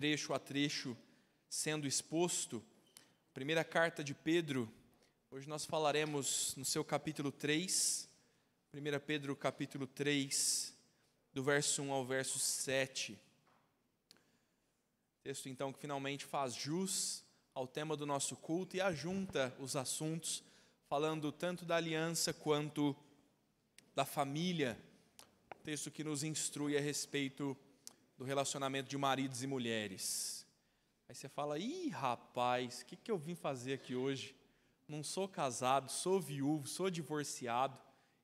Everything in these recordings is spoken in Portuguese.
trecho a trecho sendo exposto. Primeira carta de Pedro, hoje nós falaremos no seu capítulo 3, 1 Pedro capítulo 3, do verso 1 ao verso 7. Texto então que finalmente faz jus ao tema do nosso culto e ajunta os assuntos, falando tanto da aliança quanto da família. Texto que nos instrui a respeito do relacionamento de maridos e mulheres. Aí você fala, ih rapaz, o que eu vim fazer aqui hoje? Não sou casado, sou viúvo, sou divorciado.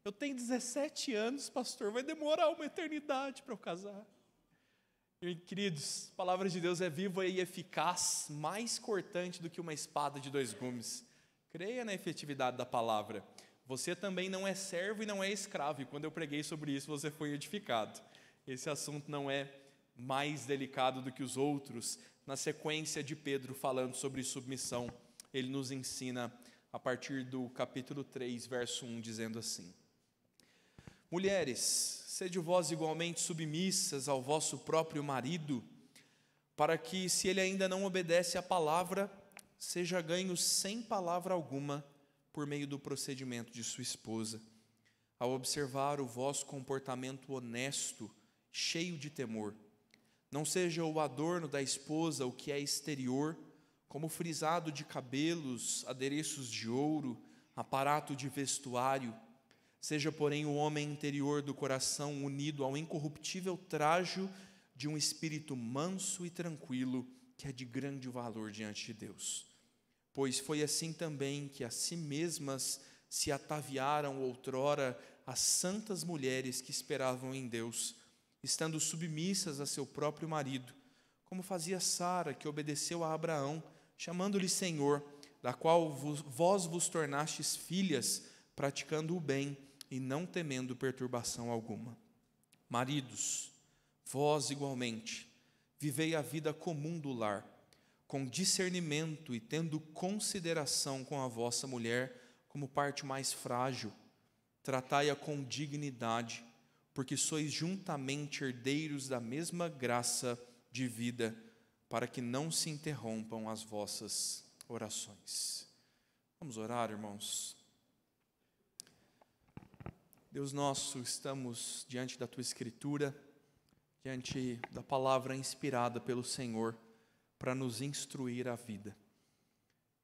Eu tenho 17 anos, pastor, vai demorar uma eternidade para eu casar. E, queridos, a palavra de Deus é viva e eficaz, mais cortante do que uma espada de dois gumes. Creia na efetividade da palavra. Você também não é servo e não é escravo, e quando eu preguei sobre isso, você foi edificado. Esse assunto não é mais delicado do que os outros. Na sequência de Pedro falando sobre submissão, ele nos ensina a partir do capítulo 3, verso 1, dizendo assim: Mulheres, sede vós igualmente submissas ao vosso próprio marido, para que, se ele ainda não obedece à palavra, seja ganho sem palavra alguma por meio do procedimento de sua esposa, ao observar o vosso comportamento honesto, cheio de temor. Não seja o adorno da esposa o que é exterior, como frisado de cabelos, adereços de ouro, aparato de vestuário. Seja, porém, o homem interior do coração unido ao incorruptível trajo de um espírito manso e tranquilo, que é de grande valor diante de Deus. Pois foi assim também que a si mesmas se ataviaram outrora as santas mulheres que esperavam em Deus, estando submissas a seu próprio marido, como fazia Sara, que obedeceu a Abraão, chamando-lhe Senhor, da qual vós vos tornastes filhas, praticando o bem e não temendo perturbação alguma. Maridos, vós igualmente, vivei a vida comum do lar, com discernimento e tendo consideração com a vossa mulher como parte mais frágil. Tratai-a com dignidade, porque sois juntamente herdeiros da mesma graça de vida, para que não se interrompam as vossas orações. Vamos orar, irmãos. Deus nosso, estamos diante da Tua Escritura, diante da palavra inspirada pelo Senhor, para nos instruir a vida.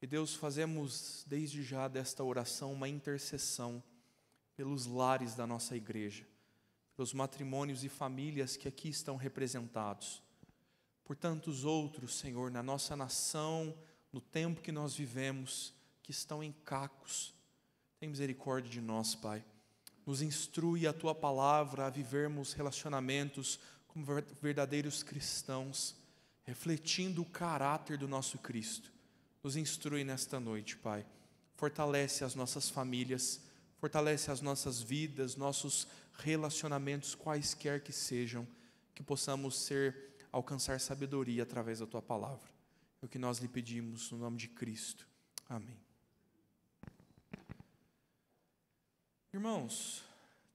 E Deus, fazemos desde já desta oração uma intercessão pelos lares da nossa igreja, pelos matrimônios e famílias que aqui estão representados, por tantos outros, Senhor, na nossa nação, no tempo que nós vivemos, que estão em cacos. Tem misericórdia de nós, Pai. Nos instrui a Tua palavra a vivermos relacionamentos como verdadeiros cristãos, refletindo o caráter do nosso Cristo. Nos instrui nesta noite, Pai. Fortalece as nossas famílias, fortalece as nossas vidas, nossos relacionamentos, quaisquer que sejam, que possamos alcançar sabedoria através da Tua palavra. É o que nós lhe pedimos no nome de Cristo. Amém. Irmãos,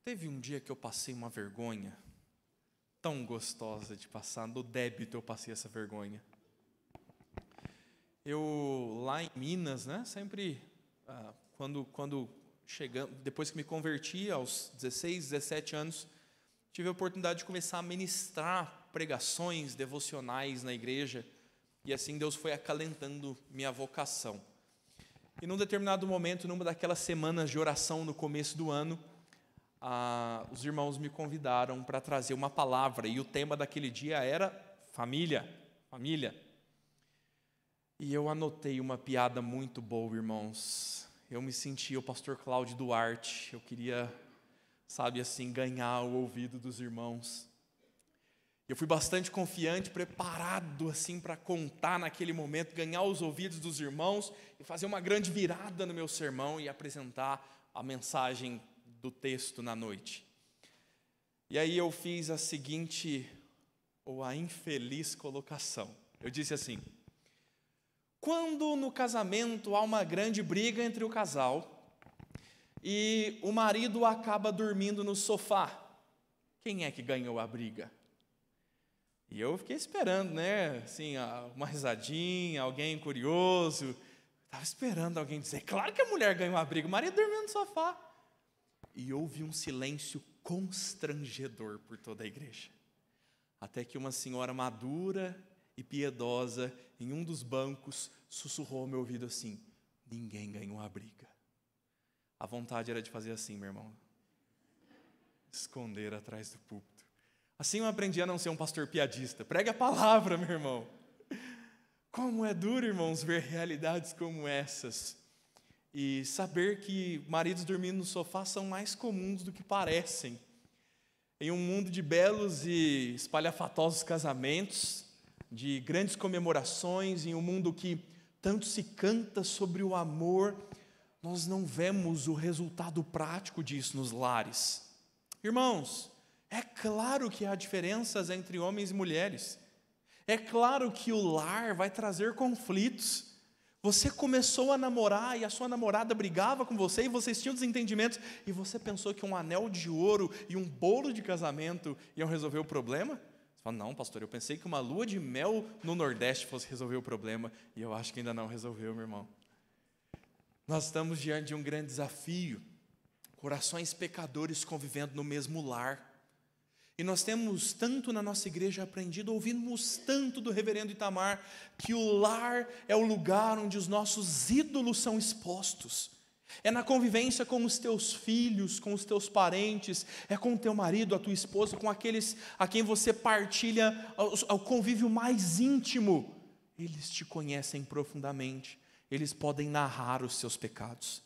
teve um dia que eu passei uma vergonha tão gostosa de passar, no débito eu passei essa vergonha. Eu, lá em Minas, sempre, quando chegando, depois que me converti, aos 16, 17 anos, tive a oportunidade de começar a ministrar pregações devocionais na igreja, e assim Deus foi acalentando minha vocação. E num determinado momento, numa daquelas semanas de oração no começo do ano, os irmãos me convidaram para trazer uma palavra, e o tema daquele dia era família. E eu anotei uma piada muito boa, irmãos. Eu me sentia o pastor Cláudio Duarte, eu queria, ganhar o ouvido dos irmãos. Eu fui bastante confiante, preparado para contar naquele momento, ganhar os ouvidos dos irmãos e fazer uma grande virada no meu sermão e apresentar a mensagem do texto na noite. E aí eu fiz a seguinte, ou a infeliz colocação. Eu disse assim: quando no casamento há uma grande briga entre o casal e o marido acaba dormindo no sofá, quem é que ganhou a briga? E eu fiquei esperando, né, assim, uma risadinha, alguém curioso. Estava esperando alguém dizer, claro que a mulher ganha uma briga, o marido dormindo no sofá. E houve um silêncio constrangedor por toda a igreja. Até que uma senhora madura e piedosa, em um dos bancos, sussurrou ao meu ouvido assim, ninguém ganhou uma briga. A vontade era de fazer assim, meu irmão. Esconder atrás do púlpito. Assim eu aprendi a não ser um pastor piadista. Pregue a palavra, meu irmão. Como é duro, irmãos, ver realidades como essas. E saber que maridos dormindo no sofá são mais comuns do que parecem. Em um mundo de belos e espalhafatosos casamentos, de grandes comemorações, em um mundo que tanto se canta sobre o amor, nós não vemos o resultado prático disso nos lares. Irmãos, é claro que há diferenças entre homens e mulheres. É claro que o lar vai trazer conflitos. Você começou a namorar e a sua namorada brigava com você e vocês tinham desentendimentos e você pensou que um anel de ouro e um bolo de casamento iam resolver o problema? Você fala, não, pastor, eu pensei que uma lua de mel no Nordeste fosse resolver o problema e eu acho que ainda não resolveu, meu irmão. Nós estamos diante de um grande desafio, corações pecadores convivendo no mesmo lar. E nós temos tanto na nossa igreja aprendido, ouvimos tanto do reverendo Itamar, que o lar é o lugar onde os nossos ídolos são expostos. É na convivência com os teus filhos, com os teus parentes, é com o teu marido, a tua esposa, com aqueles a quem você partilha o convívio mais íntimo. Eles te conhecem profundamente, eles podem narrar os seus pecados.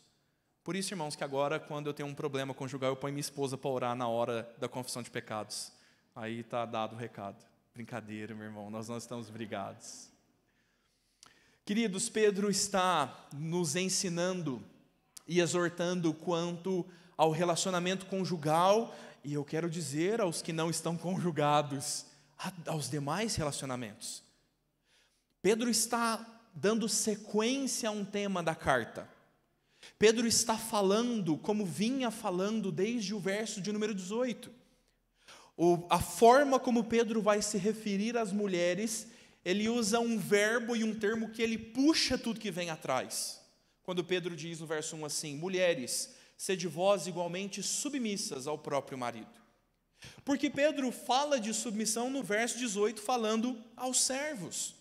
Por isso, irmãos, que agora, quando eu tenho um problema conjugal, eu ponho minha esposa para orar na hora da confissão de pecados. Aí está dado o recado. Brincadeira, meu irmão, nós não estamos brigados. Queridos, Pedro está nos ensinando e exortando quanto ao relacionamento conjugal, e eu quero dizer aos que não estão conjugados, aos demais relacionamentos. Pedro está dando sequência a um tema da carta. Pedro está falando, como vinha falando desde o verso de número 18. A forma como Pedro vai se referir às mulheres, ele usa um verbo e um termo que ele puxa tudo que vem atrás. Quando Pedro diz no verso 1 assim, mulheres, sede vós igualmente submissas ao próprio marido. Porque Pedro fala de submissão no verso 18, falando aos servos.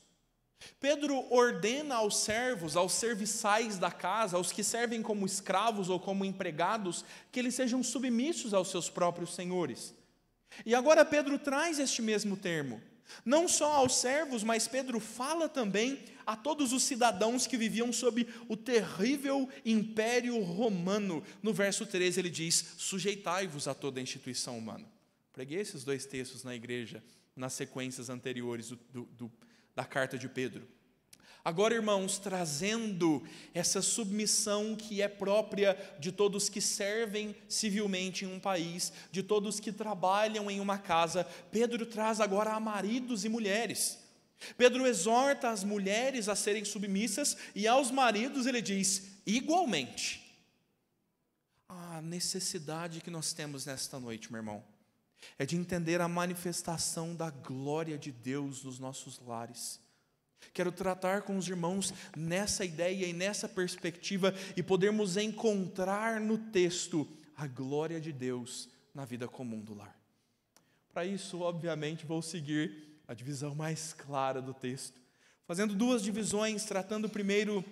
Pedro ordena aos servos, aos serviçais da casa, aos que servem como escravos ou como empregados, que eles sejam submissos aos seus próprios senhores. E agora Pedro traz este mesmo termo, não só aos servos, mas Pedro fala também a todos os cidadãos que viviam sob o terrível império romano. No verso 13 ele diz, sujeitai-vos a toda a instituição humana. Preguei esses dois textos na igreja, nas sequências anteriores da carta de Pedro. Agora, irmãos, trazendo essa submissão que é própria de todos que servem civilmente em um país, de todos que trabalham em uma casa, Pedro traz agora a maridos e mulheres. Pedro exorta as mulheres a serem submissas e aos maridos ele diz, igualmente. A necessidade que nós temos nesta noite, meu irmão, é de entender a manifestação da glória de Deus nos nossos lares. Quero tratar com os irmãos nessa ideia e nessa perspectiva e podermos encontrar no texto a glória de Deus na vida comum do lar. Para isso, obviamente, vou seguir a divisão mais clara do texto, fazendo duas divisões, tratando primeiro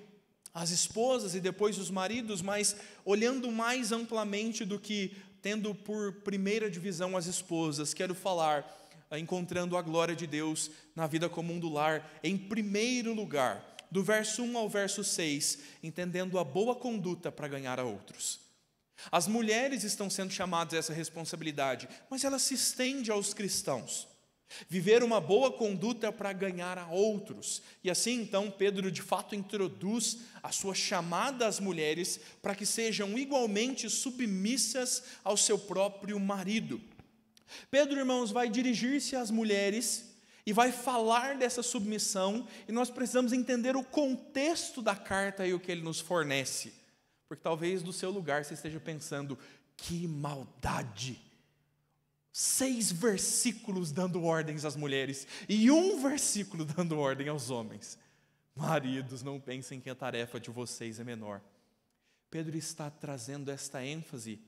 as esposas e depois os maridos, mas olhando mais amplamente do que tendo por primeira divisão as esposas. Quero falar encontrando a glória de Deus na vida comum do lar, em primeiro lugar, do verso 1 ao verso 6, entendendo a boa conduta para ganhar a outros. As mulheres estão sendo chamadas a essa responsabilidade, mas ela se estende aos cristãos. Viver uma boa conduta para ganhar a outros. E assim, então, Pedro de fato introduz a sua chamada às mulheres para que sejam igualmente submissas ao seu próprio marido. Pedro, irmãos, vai dirigir-se às mulheres e vai falar dessa submissão, e nós precisamos entender o contexto da carta e o que ele nos fornece, porque talvez do seu lugar você esteja pensando, que maldade, 6 versículos dando ordens às mulheres e 1 versículo dando ordem aos homens. Maridos, não pensem que a tarefa de vocês é menor. Pedro está trazendo esta ênfase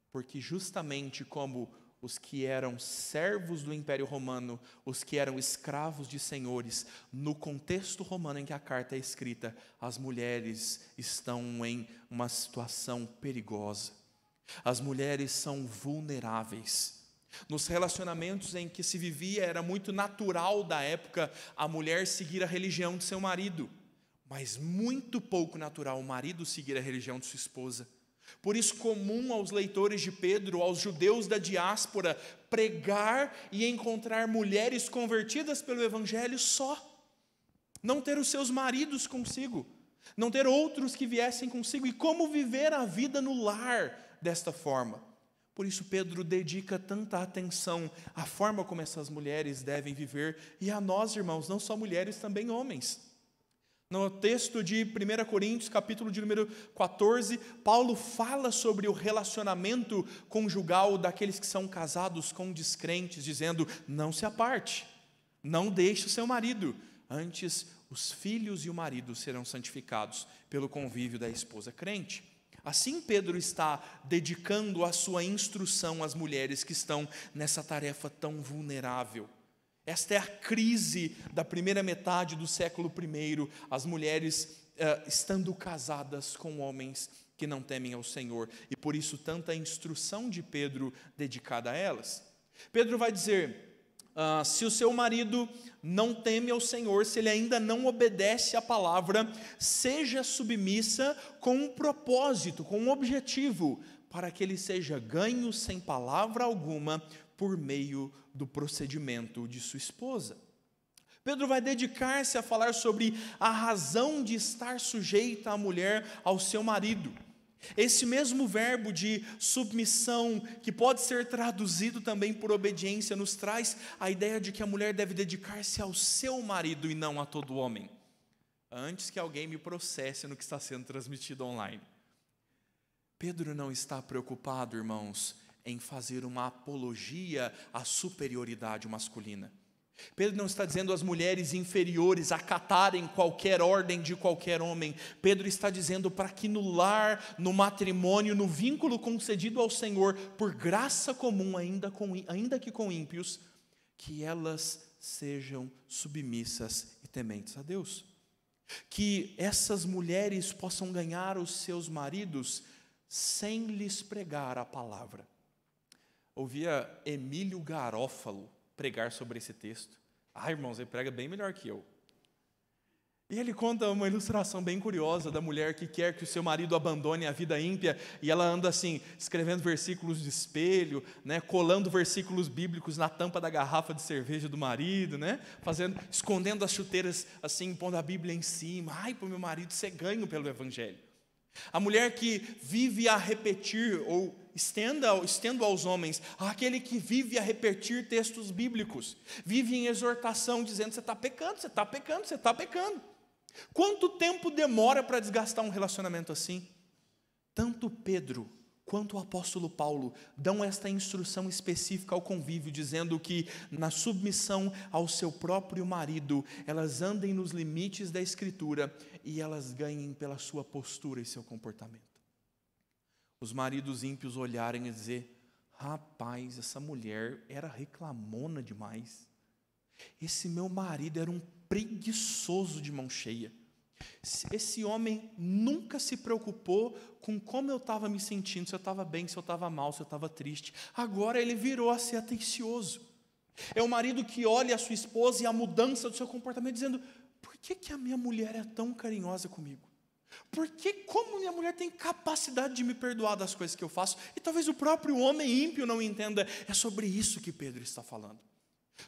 porque justamente como os que eram servos do Império Romano, os que eram escravos de senhores, no contexto romano em que a carta é escrita, as mulheres estão em uma situação perigosa. As mulheres são vulneráveis. Nos relacionamentos em que se vivia, era muito natural da época a mulher seguir a religião de seu marido, mas muito pouco natural o marido seguir a religião de sua esposa. Por isso, comum aos leitores de Pedro, aos judeus da diáspora, pregar e encontrar mulheres convertidas pelo Evangelho só. Não ter os seus maridos consigo, não ter outros que viessem consigo, e como viver a vida no lar desta forma. Por isso Pedro dedica tanta atenção à forma como essas mulheres devem viver, e a nós, irmãos, não só mulheres, também homens. No texto de 1 Coríntios, capítulo de número 14, Paulo fala sobre o relacionamento conjugal daqueles que são casados com descrentes, dizendo: não se aparte, não deixe o seu marido, antes os filhos e o marido serão santificados pelo convívio da esposa crente. Assim Pedro está dedicando a sua instrução às mulheres que estão nessa tarefa tão vulnerável. Esta é a crise da primeira metade do século I, as mulheres estando casadas com homens que não temem ao Senhor, e por isso tanta instrução de Pedro dedicada a elas. Pedro vai dizer, se o seu marido não teme ao Senhor, se ele ainda não obedece à palavra, seja submissa com um propósito, com um objetivo, para que ele seja ganho sem palavra alguma, por meio do procedimento de sua esposa. Pedro vai dedicar-se a falar sobre a razão de estar sujeita a mulher ao seu marido. Esse mesmo verbo de submissão, que pode ser traduzido também por obediência, nos traz a ideia de que a mulher deve dedicar-se ao seu marido e não a todo homem. Antes que alguém me processe no que está sendo transmitido online. Pedro não está preocupado, irmãos, em fazer uma apologia à superioridade masculina. Pedro não está dizendo às mulheres inferiores acatarem qualquer ordem de qualquer homem. Pedro está dizendo para que no lar, no matrimônio, no vínculo concedido ao Senhor, por graça comum, ainda que com ímpios, que elas sejam submissas e tementes a Deus. Que essas mulheres possam ganhar os seus maridos sem lhes pregar a palavra. Ouvia Emílio Garófalo pregar sobre esse texto. Irmãos, ele prega bem melhor que eu. E ele conta uma ilustração bem curiosa da mulher que quer que o seu marido abandone a vida ímpia, e ela anda assim, escrevendo versículos de espelho, né, colando versículos bíblicos na tampa da garrafa de cerveja do marido, né, escondendo as chuteiras assim, pondo a Bíblia em cima. Para o meu marido ser ganho pelo Evangelho. A mulher que vive a repetir, ou estendo aos homens, aquele que vive a repetir textos bíblicos, vive em exortação, dizendo: você está pecando, você está pecando, você está pecando. Quanto tempo demora para desgastar um relacionamento assim? Tanto Pedro quanto o apóstolo Paulo dão esta instrução específica ao convívio, dizendo que na submissão ao seu próprio marido, elas andem nos limites da Escritura e elas ganhem pela sua postura e seu comportamento. Os maridos ímpios olharem e dizer: rapaz, essa mulher era reclamona demais. Esse meu marido era um preguiçoso de mão cheia. Esse homem nunca se preocupou com como eu estava me sentindo, se eu estava bem, se eu estava mal, se eu estava triste. Agora ele virou a ser atencioso. É o marido que olha a sua esposa e a mudança do seu comportamento, dizendo: por que a minha mulher é tão carinhosa comigo? Como minha mulher tem capacidade de me perdoar das coisas que eu faço? E talvez o próprio homem ímpio não entenda. É sobre isso que Pedro está falando.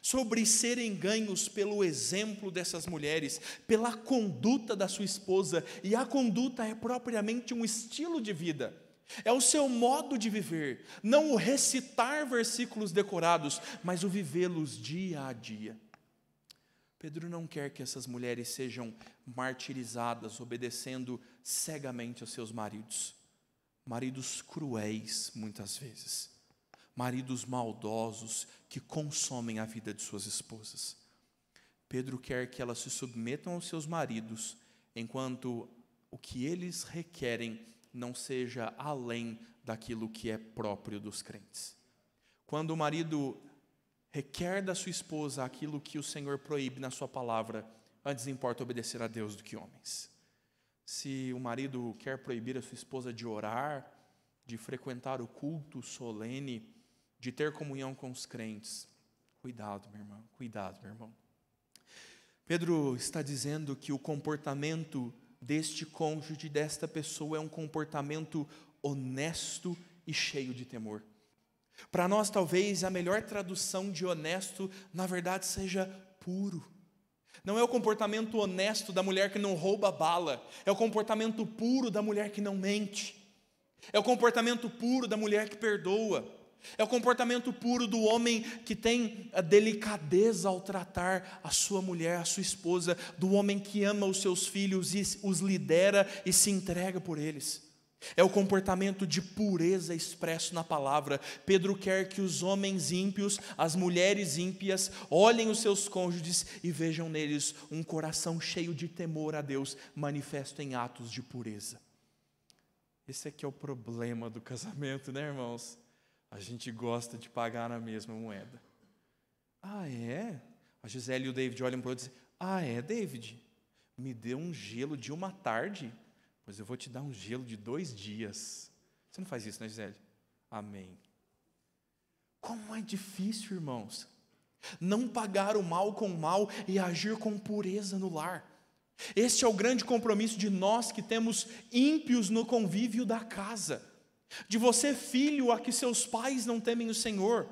Sobre serem ganhos pelo exemplo dessas mulheres, pela conduta da sua esposa, e a conduta é propriamente um estilo de vida, é o seu modo de viver, não o recitar versículos decorados, mas o vivê-los dia a dia. Pedro não quer que essas mulheres sejam martirizadas, obedecendo cegamente aos seus maridos cruéis muitas vezes, maridos maldosos que consomem a vida de suas esposas. Pedro quer que elas se submetam aos seus maridos, enquanto o que eles requerem não seja além daquilo que é próprio dos crentes. Quando o marido requer da sua esposa aquilo que o Senhor proíbe na sua palavra, antes importa obedecer a Deus do que homens. Se o marido quer proibir a sua esposa de orar, de frequentar o culto solene, de ter comunhão com os crentes, cuidado, meu irmão, cuidado, meu irmão. Pedro está dizendo que o comportamento deste cônjuge, desta pessoa, é um comportamento honesto e cheio de temor. Para nós, talvez, a melhor tradução de honesto, na verdade, seja puro. Não é o comportamento honesto da mulher que não rouba bala, é o comportamento puro da mulher que não mente. É o comportamento puro da mulher que perdoa. É o comportamento puro do homem que tem a delicadeza ao tratar a sua mulher, a sua esposa, do homem que ama os seus filhos e os lidera e se entrega por eles. É o comportamento de pureza expresso na palavra. Pedro quer que os homens ímpios, as mulheres ímpias, olhem os seus cônjuges e vejam neles um coração cheio de temor a Deus, manifesto em atos de pureza. Esse aqui é o problema do casamento, né, irmãos? A gente gosta de pagar na mesma moeda. Ah, é? A Gisele e o David olham para o outro e dizem: ah, é, David? Me deu um gelo de uma tarde, pois eu vou te dar um gelo de 2 dias. Você não faz isso, né, Gisele? Amém. Como é difícil, irmãos, não pagar o mal com o mal e agir com pureza no lar. Este é o grande compromisso de nós que temos ímpios no convívio da casa. De você, filho, a que seus pais não temem o Senhor.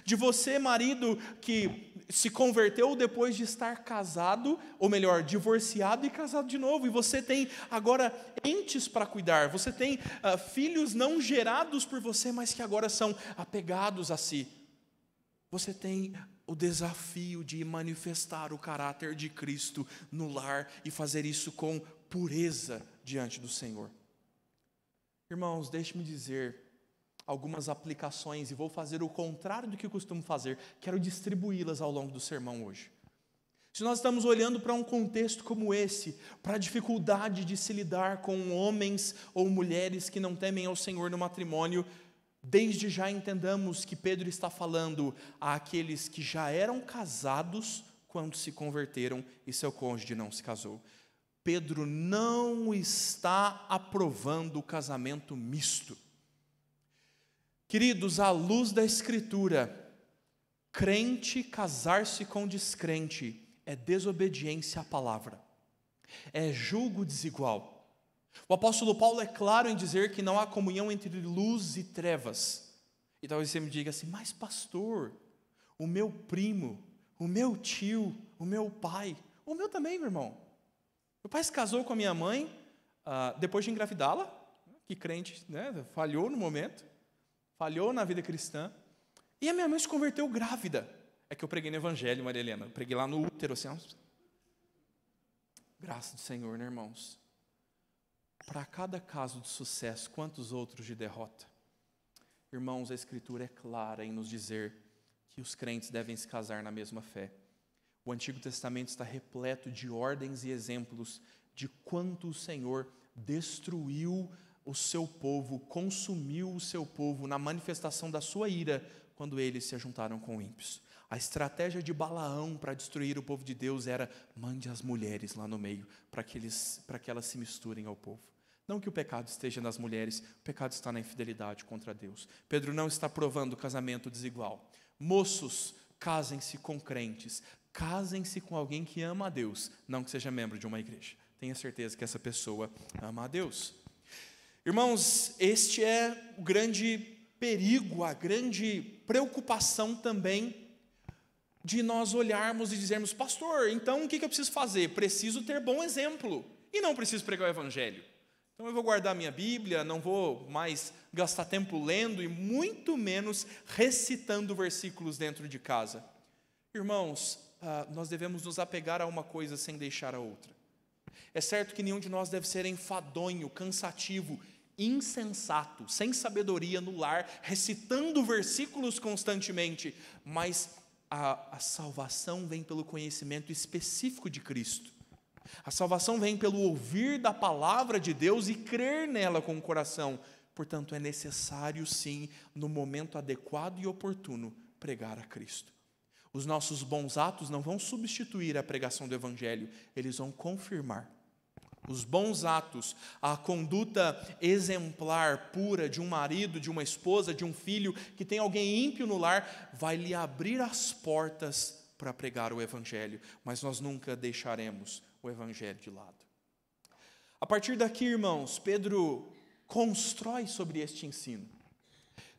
De você, marido, que se converteu depois de estar casado, ou melhor, divorciado e casado de novo. E você tem agora entes para cuidar. Você tem filhos não gerados por você, mas que agora são apegados a si. Você tem o desafio de manifestar o caráter de Cristo no lar e fazer isso com pureza diante do Senhor. Irmãos, deixe-me dizer algumas aplicações, e vou fazer o contrário do que eu costumo fazer, quero distribuí-las ao longo do sermão hoje. Se nós estamos olhando para um contexto como esse, para a dificuldade de se lidar com homens ou mulheres que não temem ao Senhor no matrimônio, desde já entendamos que Pedro está falando àqueles que já eram casados quando se converteram e seu cônjuge não se casou. Pedro não está aprovando o casamento misto. Queridos, à luz da Escritura, crente casar-se com descrente é desobediência à palavra, é julgo desigual. O apóstolo Paulo é claro em dizer que não há comunhão entre luz e trevas. E talvez você me diga assim: mas pastor, o meu primo, o meu tio, o meu pai, o meu também, meu irmão. Meu pai se casou com a minha mãe depois de engravidá-la, que crente, né, falhou no momento, falhou na vida cristã, e a minha mãe se converteu grávida. É que eu preguei no Evangelho, Maria Helena, eu preguei lá no útero, assim, graça do Senhor, né, irmãos? Para cada caso de sucesso, quantos outros de derrota? Irmãos, a Escritura é clara em nos dizer que os crentes devem se casar na mesma fé. O Antigo Testamento está repleto de ordens e exemplos de quanto o Senhor destruiu o seu povo, consumiu o seu povo na manifestação da sua ira, quando eles se juntaram com ímpios. A estratégia de Balaão para destruir o povo de Deus era: mande as mulheres lá no meio, para que elas se misturem ao povo. Não que o pecado esteja nas mulheres, o pecado está na infidelidade contra Deus. Pedro não está provando o casamento desigual. Moços, casem-se com crentes, casem-se com alguém que ama a Deus, não que seja membro de uma igreja. Tenha certeza que essa pessoa ama a Deus. Irmãos, este é o grande perigo, a grande preocupação também de nós olharmos e dizermos: pastor, então o que eu preciso fazer? Preciso ter bom exemplo e não preciso pregar o Evangelho. Então eu vou guardar minha Bíblia, não vou mais gastar tempo lendo e muito menos recitando versículos dentro de casa. Irmãos, nós devemos nos apegar a uma coisa sem deixar a outra. É certo que nenhum de nós deve ser enfadonho, cansativo, insensato, sem sabedoria no lar, recitando versículos constantemente, mas a salvação vem pelo conhecimento específico de Cristo. A salvação vem pelo ouvir da palavra de Deus e crer nela com o coração. Portanto, é necessário, sim, no momento adequado e oportuno, pregar a Cristo. Os nossos bons atos não vão substituir a pregação do Evangelho, eles vão confirmar. Os bons atos, a conduta exemplar, pura de um marido, de uma esposa, de um filho, que tem alguém ímpio no lar, vai lhe abrir as portas para pregar o Evangelho, mas nós nunca deixaremos o Evangelho de lado. A partir daqui, irmãos, Pedro constrói sobre este ensino.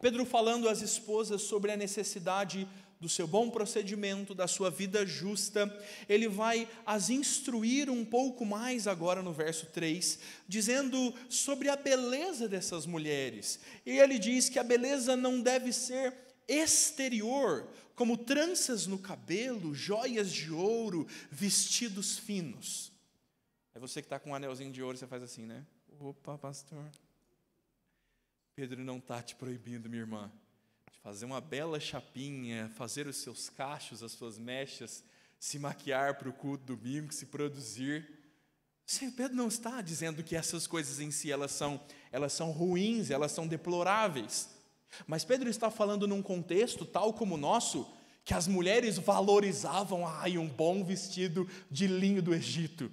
Pedro falando às esposas sobre a necessidade do seu bom procedimento, da sua vida justa, ele vai as instruir um pouco mais agora no verso 3, dizendo sobre a beleza dessas mulheres. E ele diz que a beleza não deve ser exterior, como tranças no cabelo, joias de ouro, vestidos finos. É você que está com um anelzinho de ouro, você faz assim, né? Opa, pastor. Pedro não está te proibindo, minha irmã, de fazer uma bela chapinha, fazer os seus cachos, as suas mechas, se maquiar para o culto domingo, se produzir. Sim, Pedro não está dizendo que essas coisas em si elas são ruins, elas são deploráveis. Mas Pedro está falando num contexto tal como o nosso, que as mulheres valorizavam um bom vestido de linho do Egito,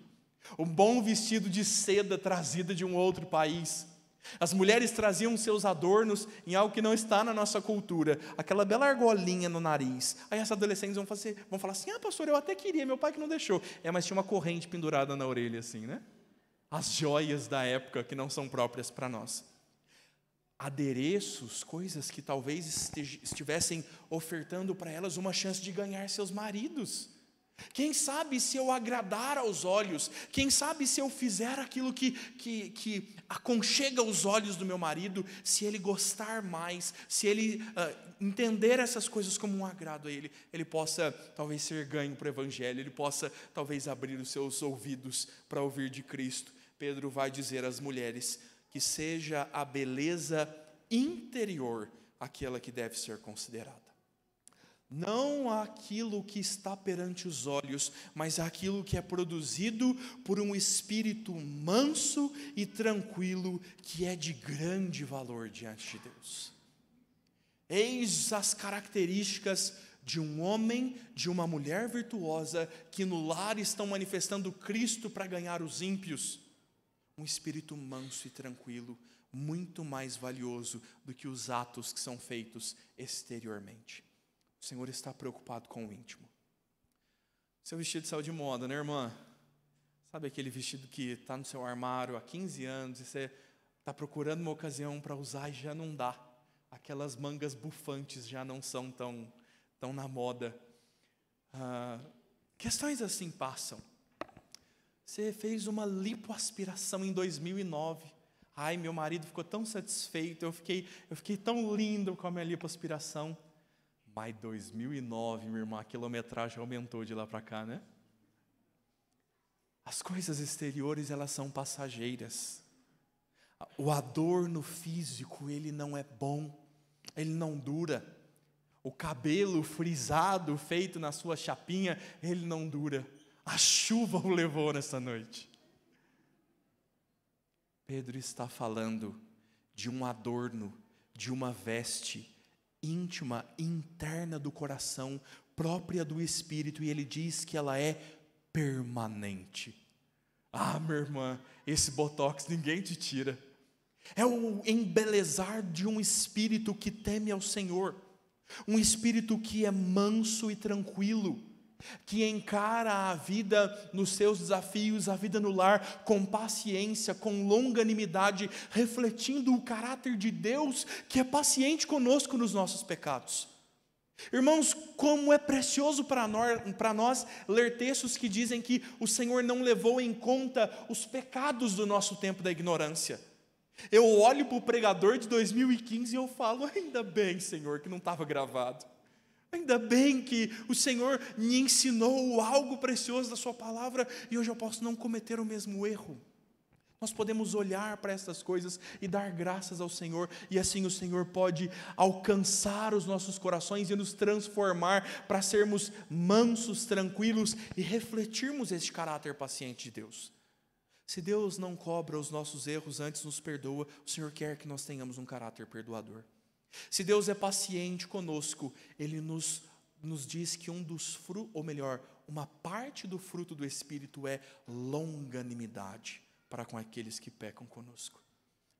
um bom vestido de seda trazida de um outro país. As mulheres traziam seus adornos em algo que não está na nossa cultura, aquela bela argolinha no nariz. Aí as adolescentes vão falar assim, pastor, eu até queria, meu pai que não deixou. Mas tinha uma corrente pendurada na orelha assim, né? As joias da época que não são próprias para nós. Adereços, coisas que talvez estivessem ofertando para elas uma chance de ganhar seus maridos. Quem sabe se eu agradar aos olhos, quem sabe se eu fizer aquilo que aconchega os olhos do meu marido, se ele gostar mais, se ele entender essas coisas como um agrado a ele, ele possa talvez ser ganho para o Evangelho, ele possa talvez abrir os seus ouvidos para ouvir de Cristo. Pedro vai dizer às mulheres que seja a beleza interior aquela que deve ser considerada. Não aquilo que está perante os olhos, mas aquilo que é produzido por um espírito manso e tranquilo, que é de grande valor diante de Deus. Eis as características de um homem, de uma mulher virtuosa, que no lar estão manifestando Cristo para ganhar os ímpios. Um espírito manso e tranquilo, muito mais valioso do que os atos que são feitos exteriormente. O Senhor está preocupado com o íntimo. Seu vestido saiu de moda, né, irmã? Sabe aquele vestido que está no seu armário há 15 anos e você está procurando uma ocasião para usar e já não dá. Aquelas mangas bufantes já não são tão na moda. Questões assim passam. Você fez uma lipoaspiração em 2009. Meu marido ficou tão satisfeito, eu fiquei tão lindo com a minha lipoaspiração. Mas 2009, minha irmã, a quilometragem aumentou de lá para cá, né? As coisas exteriores, elas são passageiras. O adorno físico, ele não é bom, ele não dura. O cabelo frisado, feito na sua chapinha, ele não dura. A chuva o levou nessa noite. Pedro está falando de um adorno, de uma veste íntima, interna do coração, própria do Espírito, e ele diz que ela é permanente. Minha irmã, esse botox ninguém te tira. É o embelezar de um espírito que teme ao Senhor, um espírito que é manso e tranquilo, que encara a vida nos seus desafios, a vida no lar, com paciência, com longanimidade, refletindo o caráter de Deus, que é paciente conosco nos nossos pecados. Irmãos, como é precioso para nós ler textos que dizem que o Senhor não levou em conta os pecados do nosso tempo da ignorância. Eu olho para o pregador de 2015 e eu falo, ainda bem, Senhor, que não estava gravado. Ainda bem que o Senhor me ensinou algo precioso da sua palavra e hoje eu posso não cometer o mesmo erro. Nós podemos olhar para essas coisas e dar graças ao Senhor, e assim o Senhor pode alcançar os nossos corações e nos transformar para sermos mansos, tranquilos e refletirmos este caráter paciente de Deus. Se Deus não cobra os nossos erros, antes nos perdoa, o Senhor quer que nós tenhamos um caráter perdoador. Se Deus é paciente conosco, Ele nos diz que uma parte do fruto do Espírito é longanimidade para com aqueles que pecam conosco.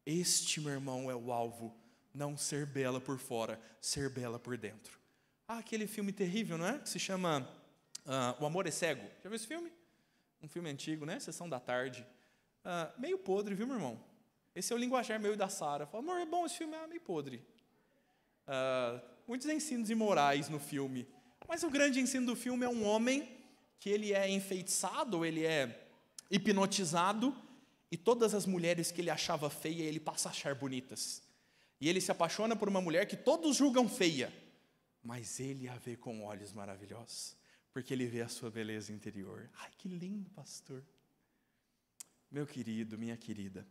Este, meu irmão, é o alvo, não ser bela por fora, ser bela por dentro. Aquele filme terrível, não é? Que se chama O Amor é Cego. Já viu esse filme? Um filme antigo, né? Sessão da tarde. Meio podre, viu, meu irmão? Esse é o linguajar meio da Sara. Fala, amor, é bom esse filme? Meio podre. Muitos ensinos imorais no filme. Mas o grande ensino do filme é um homem que ele é enfeitiçado, ele é hipnotizado, e todas as mulheres que ele achava feia, ele passa a achar bonitas. E ele se apaixona por uma mulher que todos julgam feia, mas ele a vê com olhos maravilhosos, porque ele vê a sua beleza interior. Ai, que lindo, pastor. Meu querido, minha querida,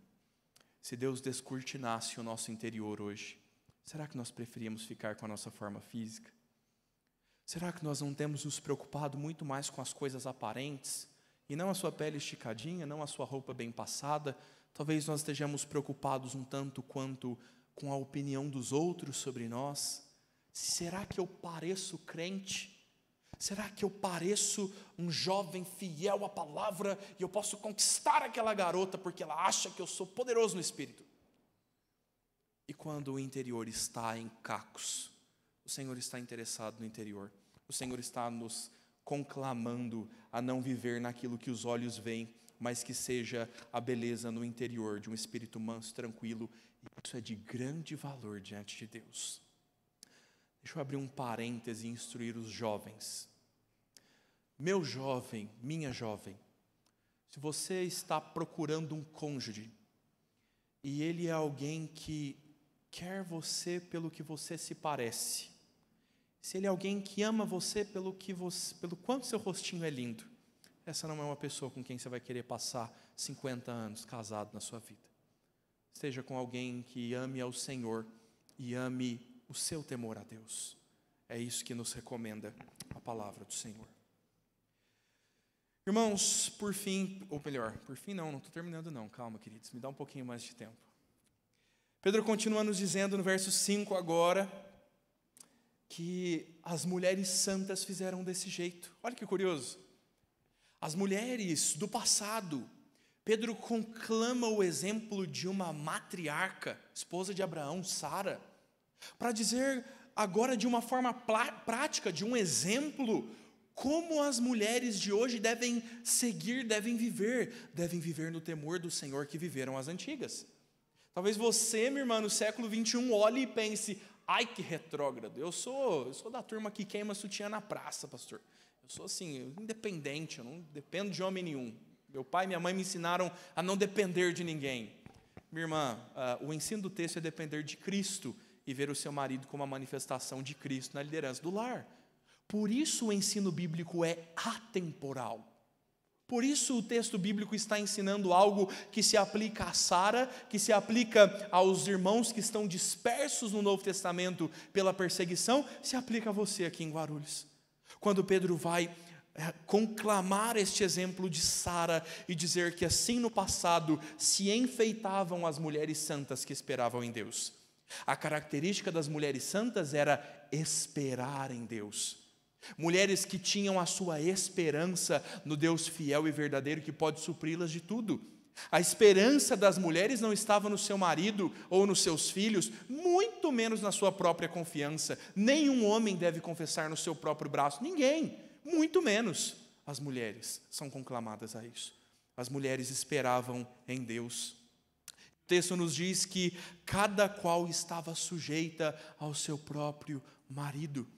se Deus descortinasse o nosso interior hoje, será que nós preferíamos ficar com a nossa forma física? Será que nós não temos nos preocupado muito mais com as coisas aparentes, e não a sua pele esticadinha, não a sua roupa bem passada? Talvez nós estejamos preocupados um tanto quanto com a opinião dos outros sobre nós. Será que eu pareço crente? Será que eu pareço um jovem fiel à palavra e eu posso conquistar aquela garota porque ela acha que eu sou poderoso no Espírito? E quando o interior está em cacos, o Senhor está interessado no interior. O Senhor está nos conclamando a não viver naquilo que os olhos veem, mas que seja a beleza no interior de um espírito manso, tranquilo. Isso é de grande valor diante de Deus. Deixa eu abrir um parêntese e instruir os jovens. Meu jovem, minha jovem, se você está procurando um cônjuge e ele é alguém que quer você pelo que você se parece, se ele é alguém que ama você pelo quanto seu rostinho é lindo, essa não é uma pessoa com quem você vai querer passar 50 anos casado na sua vida. Esteja com alguém que ame ao Senhor e ame o seu temor a Deus. É isso que nos recomenda a palavra do Senhor. Irmãos, por fim não estou terminando não, calma, queridos, me dá um pouquinho mais de tempo. Pedro continua nos dizendo no verso 5 agora, que as mulheres santas fizeram desse jeito. Olha que curioso. As mulheres do passado, Pedro conclama o exemplo de uma matriarca, esposa de Abraão, Sara, para dizer agora de uma forma prática, de um exemplo, como as mulheres de hoje devem seguir, devem viver no temor do Senhor que viveram as antigas. Talvez você, minha irmã, no século 21, olhe e pense, ai que retrógrado, eu sou da turma que queima sutiã na praça, pastor. Eu sou assim, independente, eu não dependo de homem nenhum. Meu pai e minha mãe me ensinaram a não depender de ninguém. Minha irmã, o ensino do texto é depender de Cristo e ver o seu marido como a manifestação de Cristo na liderança do lar. Por isso o ensino bíblico é atemporal. Por isso o texto bíblico está ensinando algo que se aplica a Sara, que se aplica aos irmãos que estão dispersos no Novo Testamento pela perseguição, se aplica a você aqui em Guarulhos. Quando Pedro vai conclamar este exemplo de Sara e dizer que assim no passado se enfeitavam as mulheres santas que esperavam em Deus. A característica das mulheres santas era esperar em Deus. Mulheres que tinham a sua esperança no Deus fiel e verdadeiro que pode supri-las de tudo. A esperança das mulheres não estava no seu marido ou nos seus filhos, muito menos na sua própria confiança. Nenhum homem deve confessar no seu próprio braço, ninguém, muito menos as mulheres são conclamadas a isso. As mulheres esperavam em Deus. O texto nos diz que cada qual estava sujeita ao seu próprio marido.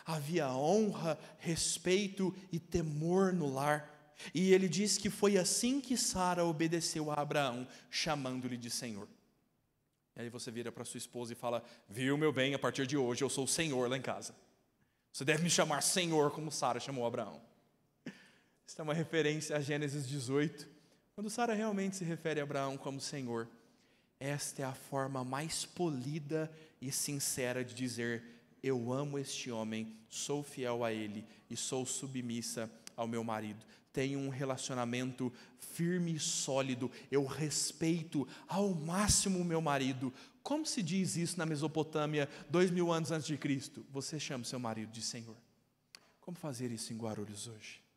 Havia honra, respeito e temor no lar. E ele diz que foi assim que Sara obedeceu a Abraão, chamando-lhe de Senhor. E aí você vira para sua esposa e fala, viu, meu bem, a partir de hoje eu sou o Senhor lá em casa. Você deve me chamar Senhor, como Sara chamou Abraão. Isso é uma referência a Gênesis 18, Quando Sara realmente se refere a Abraão como Senhor, esta é a forma mais polida e sincera de dizer: eu amo este homem, sou fiel a ele e sou submissa ao meu marido. Tenho um relacionamento firme e sólido, eu respeito ao máximo o meu marido. Como se diz isso na Mesopotâmia, 2000 anos antes de Cristo? Você chama seu marido de Senhor. Como fazer isso em Guarulhos hoje?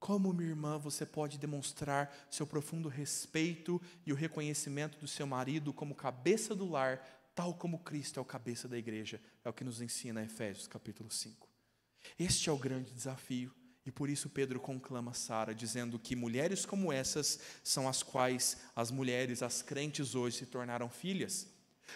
Como, minha irmã, você pode demonstrar seu profundo respeito e o reconhecimento do seu marido como cabeça do lar, tal como Cristo é o cabeça da igreja? É o que nos ensina Efésios capítulo 5. Este é o grande desafio, e por isso Pedro conclama Sara, dizendo que mulheres como essas são as quais as mulheres, as crentes hoje se tornaram filhas.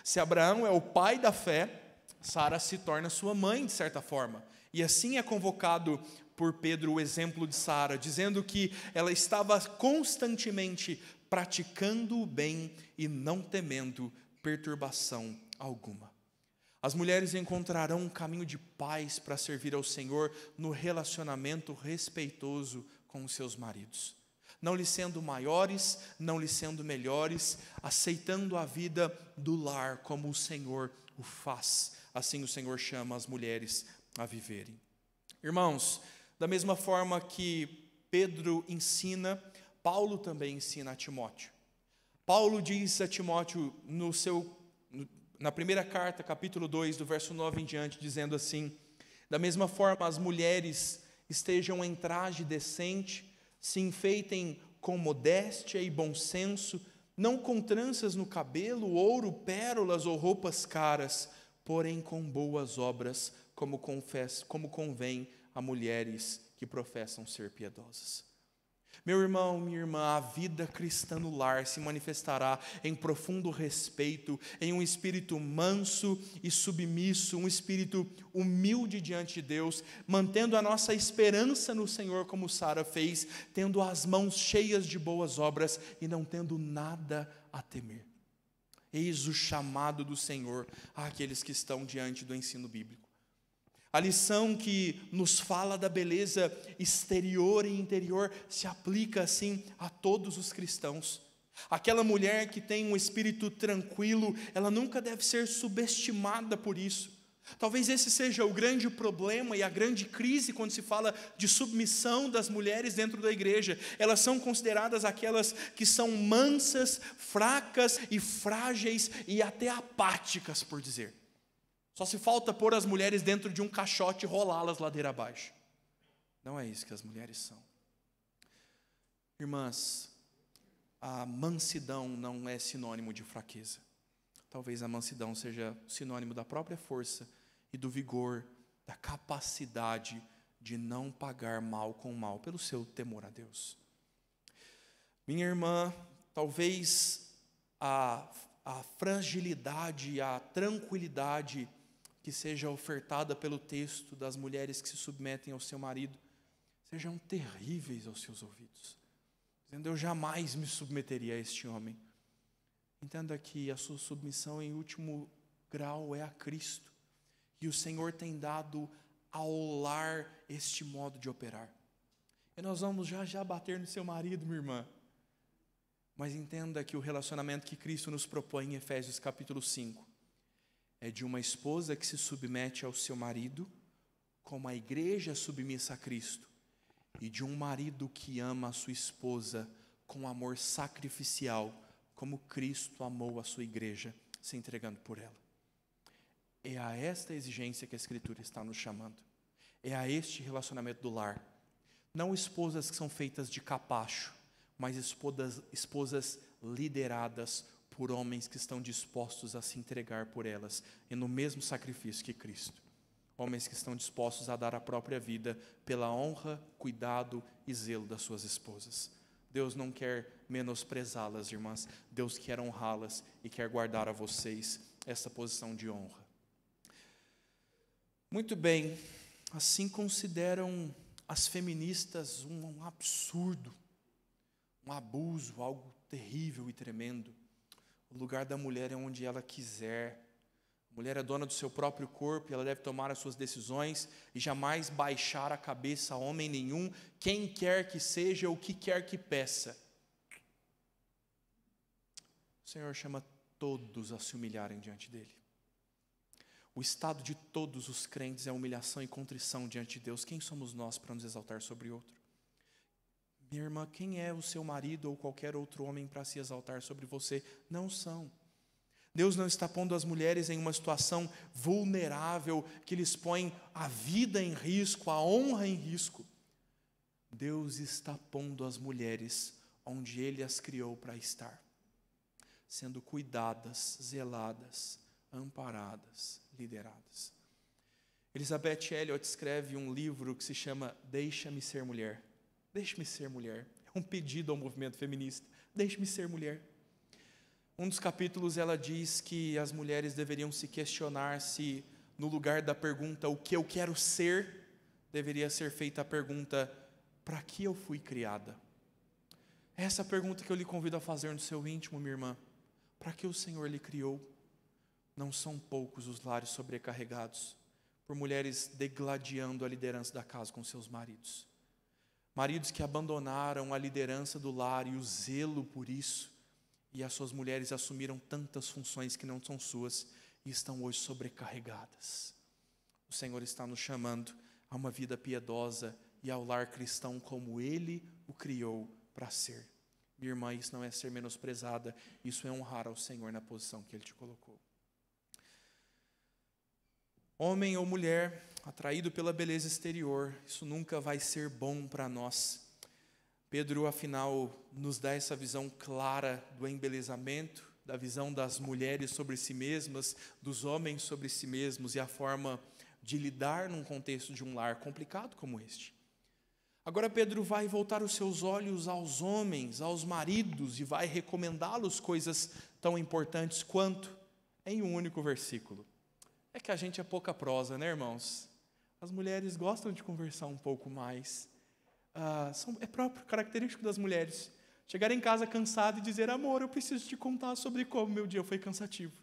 Se Abraão é o pai da fé, Sara se torna sua mãe, de certa forma. E assim é convocado por Pedro o exemplo de Sara, dizendo que ela estava constantemente praticando o bem e não temendo perturbação alguma. As mulheres encontrarão um caminho de paz para servir ao Senhor no relacionamento respeitoso com os seus maridos. Não lhe sendo maiores, não lhe sendo melhores, aceitando a vida do lar como o Senhor o faz. Assim o Senhor chama as mulheres a viverem. Irmãos, da mesma forma que Pedro ensina, Paulo também ensina a Timóteo. Paulo diz a Timóteo na primeira carta, capítulo 2, do verso 9 em diante, dizendo assim: da mesma forma as mulheres estejam em traje decente, se enfeitem com modéstia e bom senso, não com tranças no cabelo, ouro, pérolas ou roupas caras, porém com boas obras, como convém a mulheres que professam ser piedosas. Meu irmão, minha irmã, a vida cristã no lar se manifestará em profundo respeito, em um espírito manso e submisso, um espírito humilde diante de Deus, mantendo a nossa esperança no Senhor, como Sara fez, tendo as mãos cheias de boas obras e não tendo nada a temer. Eis o chamado do Senhor àqueles que estão diante do ensino bíblico. A lição que nos fala da beleza exterior e interior se aplica assim a todos os cristãos. Aquela mulher que tem um espírito tranquilo, ela nunca deve ser subestimada por isso. Talvez esse seja o grande problema e a grande crise quando se fala de submissão das mulheres dentro da igreja. Elas são consideradas aquelas que são mansas, fracas e frágeis e até apáticas, por dizer. Só se falta pôr as mulheres dentro de um caixote e rolá-las ladeira abaixo. Não é isso que as mulheres são. Irmãs, a mansidão não é sinônimo de fraqueza. Talvez a mansidão seja sinônimo da própria força e do vigor, da capacidade de não pagar mal com mal, pelo seu temor a Deus. Minha irmã, talvez a fragilidade, a tranquilidade que seja ofertada pelo texto das mulheres que se submetem ao seu marido, sejam terríveis aos seus ouvidos. Dizendo: eu jamais me submeteria a este homem. Entenda que a sua submissão em último grau é a Cristo. E o Senhor tem dado ao lar este modo de operar. E nós vamos já bater no seu marido, minha irmã. Mas entenda que o relacionamento que Cristo nos propõe em Efésios capítulo 5 é de uma esposa que se submete ao seu marido, como a igreja submissa a Cristo, e de um marido que ama a sua esposa com amor sacrificial, como Cristo amou a sua igreja, se entregando por ela. É a esta exigência que a Escritura está nos chamando. É a este relacionamento do lar. Não esposas que são feitas de capacho, mas esposas lideradas por homens que estão dispostos a se entregar por elas, e no mesmo sacrifício que Cristo. Homens que estão dispostos a dar a própria vida pela honra, cuidado e zelo das suas esposas. Deus não quer menosprezá-las, irmãs. Deus quer honrá-las e quer guardar a vocês essa posição de honra. Muito bem, assim consideram as feministas um absurdo, um abuso, algo terrível e tremendo. O lugar da mulher é onde ela quiser. A mulher é dona do seu próprio corpo e ela deve tomar as suas decisões e jamais baixar a cabeça a homem nenhum, quem quer que seja ou o que quer que peça. Senhor chama todos a se humilharem diante dele. O estado de todos os crentes é humilhação e contrição diante de Deus. Quem somos nós para nos exaltar sobre outro? Minha irmã, quem é o seu marido ou qualquer outro homem para se exaltar sobre você? Não são. Deus não está pondo as mulheres em uma situação vulnerável, que lhes põe a vida em risco, a honra em risco. Deus está pondo as mulheres onde Ele as criou para estar, sendo cuidadas, zeladas, amparadas, lideradas. Elizabeth Elliot escreve um livro que se chama Deixa-me Ser Mulher. Deixe-me ser mulher. É um pedido ao movimento feminista. Deixe-me ser mulher. Um dos capítulos ela diz que as mulheres deveriam se questionar se, no lugar da pergunta, o que eu quero ser, deveria ser feita a pergunta, para que eu fui criada? Essa é a pergunta que eu lhe convido a fazer no seu íntimo, minha irmã. Para que o Senhor lhe criou? Não são poucos os lares sobrecarregados por mulheres degladiando a liderança da casa com seus maridos. Maridos que abandonaram a liderança do lar e o zelo por isso, e as suas mulheres assumiram tantas funções que não são suas e estão hoje sobrecarregadas. O Senhor está nos chamando a uma vida piedosa e ao lar cristão como Ele o criou para ser. Minha irmã, isso não é ser menosprezada, isso é honrar ao Senhor na posição que Ele te colocou. Homem ou mulher, atraído pela beleza exterior, isso nunca vai ser bom para nós. Pedro, afinal, nos dá essa visão clara do embelezamento, da visão das mulheres sobre si mesmas, dos homens sobre si mesmos e a forma de lidar num contexto de um lar complicado como este. Agora Pedro vai voltar os seus olhos aos homens, aos maridos, e vai recomendá-los coisas tão importantes quanto em um único versículo. É que a gente é pouca prosa, né, irmãos? As mulheres gostam de conversar um pouco mais. É próprio, característico das mulheres. Chegar em casa cansado e dizer, amor, eu preciso te contar sobre como meu dia foi cansativo.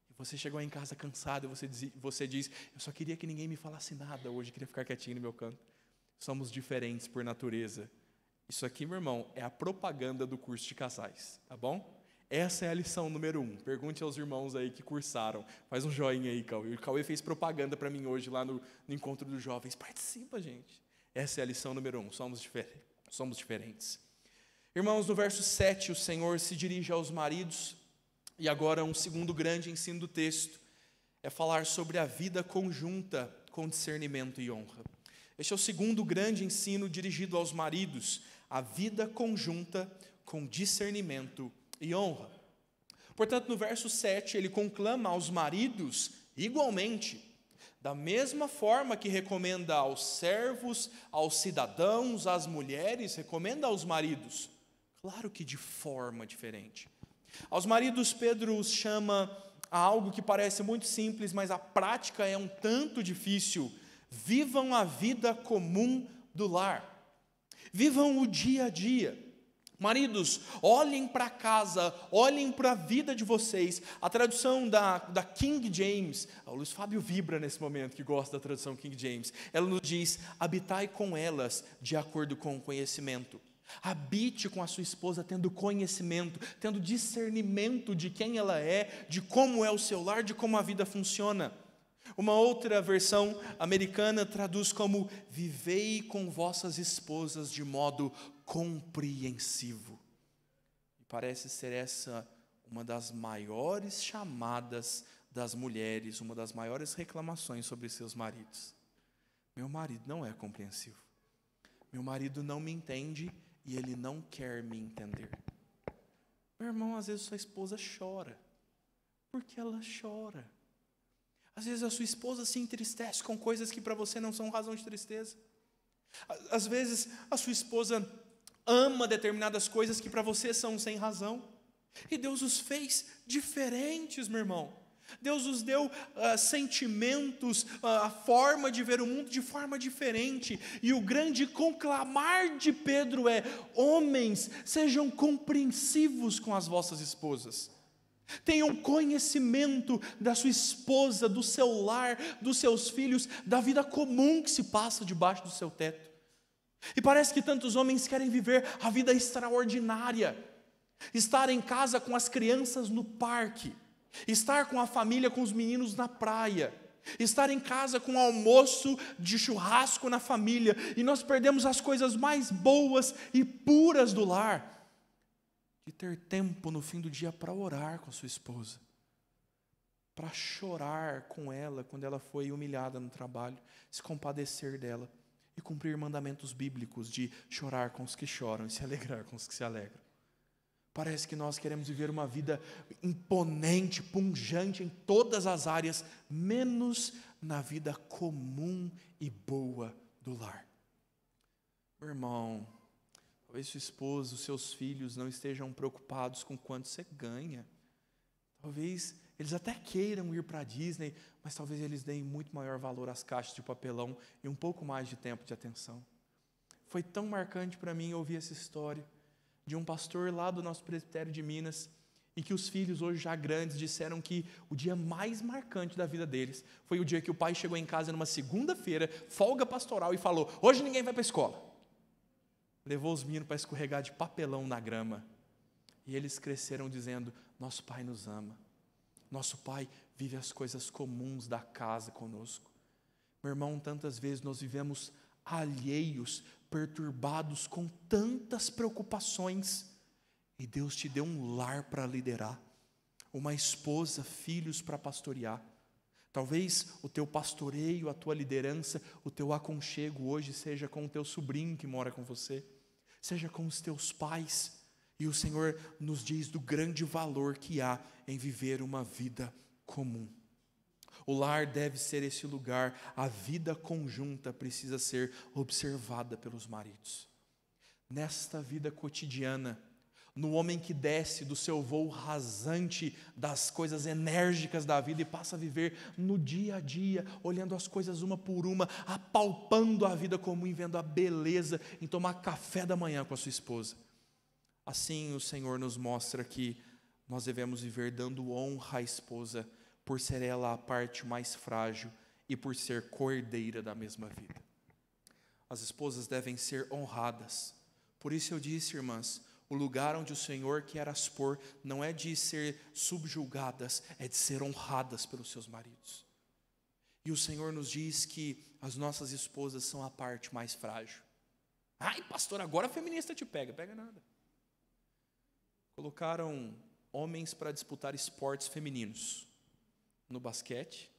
E você chegou em casa cansado e você diz, eu só queria que ninguém me falasse nada hoje, queria ficar quietinho no meu canto. Somos diferentes por natureza. Isso aqui, meu irmão, é a propaganda do curso de casais, tá bom? Essa é a lição número 1. Pergunte aos irmãos aí que cursaram. Faz um joinha aí, Cauê. O Cauê fez propaganda para mim hoje lá no encontro dos jovens. Participa, gente. Essa é a lição número 1. Somos diferentes. Irmãos, no verso 7, o Senhor se dirige aos maridos. E agora um segundo grande ensino do texto é falar sobre a vida conjunta com discernimento e honra. Este é o segundo grande ensino dirigido aos maridos. A vida conjunta com discernimento e honra. Portanto, no verso 7, ele conclama aos maridos igualmente, da mesma forma que recomenda aos servos, aos cidadãos, às mulheres, recomenda aos maridos. Claro que de forma diferente. Aos maridos, Pedro os chama a algo que parece muito simples, mas a prática é um tanto difícil. Vivam a vida comum do lar. Vivam o dia a dia. Maridos, olhem para casa, olhem para a vida de vocês. A tradução da King James, o Luiz Fábio vibra nesse momento que gosta da tradução King James. Ela nos diz, habitai com elas de acordo com o conhecimento. Habite com a sua esposa tendo conhecimento, tendo discernimento de quem ela é, de como é o seu lar, de como a vida funciona. Uma outra versão americana traduz como vivei com vossas esposas de modo compreensivo. E parece ser essa uma das maiores chamadas das mulheres, uma das maiores reclamações sobre seus maridos. Meu marido não é compreensivo. Meu marido não me entende e ele não quer me entender. Meu irmão, às vezes sua esposa chora. Por que ela chora? Às vezes a sua esposa se entristece com coisas que para você não são razão de tristeza. Às vezes a sua esposa ama determinadas coisas que para você são sem razão. E Deus os fez diferentes, meu irmão. Deus os deu sentimentos, a forma de ver o mundo de forma diferente. E o grande conclamar de Pedro é: homens, sejam compreensivos com as vossas esposas. Tenham conhecimento da sua esposa, do seu lar, dos seus filhos, da vida comum que se passa debaixo do seu teto. E parece que tantos homens querem viver a vida extraordinária. estar em casa com as crianças no parque, estar com a família, com os meninos na praia, estar em casa com almoço de churrasco na família, e nós perdemos as coisas mais boas e puras do lar, de ter tempo no fim do dia para orar com a sua esposa, para chorar com ela quando ela foi humilhada no trabalho, se compadecer dela e cumprir mandamentos bíblicos de chorar com os que choram e se alegrar com os que se alegram. Parece que nós queremos viver uma vida imponente, pungente em todas as áreas, menos na vida comum e boa do lar. Meu irmão, talvez sua esposa, os seus filhos não estejam preocupados com quanto você ganha. Talvez eles até queiram ir para a Disney, mas talvez eles deem muito maior valor às caixas de papelão e um pouco mais de tempo de atenção. Foi tão marcante para mim ouvir essa história de um pastor lá do nosso presbitério de Minas, e que os filhos, hoje já grandes, disseram que o dia mais marcante da vida deles foi o dia que o pai chegou em casa numa segunda-feira, folga pastoral, e falou: hoje ninguém vai para a escola. Levou os meninos para escorregar de papelão na grama, e eles cresceram dizendo: nosso pai nos ama, nosso pai vive as coisas comuns da casa conosco. Meu irmão, tantas vezes nós vivemos alheios, perturbados com tantas preocupações, e Deus te deu um lar para liderar, uma esposa, filhos para pastorear. Talvez o teu pastoreio, a tua liderança, o teu aconchego hoje seja com o teu sobrinho que mora com você, seja com os teus pais, e o Senhor nos diz do grande valor que há em viver uma vida comum. O lar deve ser esse lugar, a vida conjunta precisa ser observada pelos maridos. Nesta vida cotidiana, no homem que desce do seu voo rasante das coisas enérgicas da vida e passa a viver no dia a dia, olhando as coisas uma por uma, apalpando a vida comum e vendo a beleza em tomar café da manhã com a sua esposa. Assim o Senhor nos mostra que nós devemos viver dando honra à esposa, por ser ela a parte mais frágil e por ser coerdeira da mesma vida. As esposas devem ser honradas. Por isso eu disse, irmãs, o lugar onde o Senhor quer as pôr não é de ser subjugadas, é de ser honradas pelos seus maridos. E o Senhor nos diz que as nossas esposas são a parte mais frágil. Ai, pastor, agora a feminista te pega. Pega nada. Colocaram homens para disputar esportes femininos no basquete,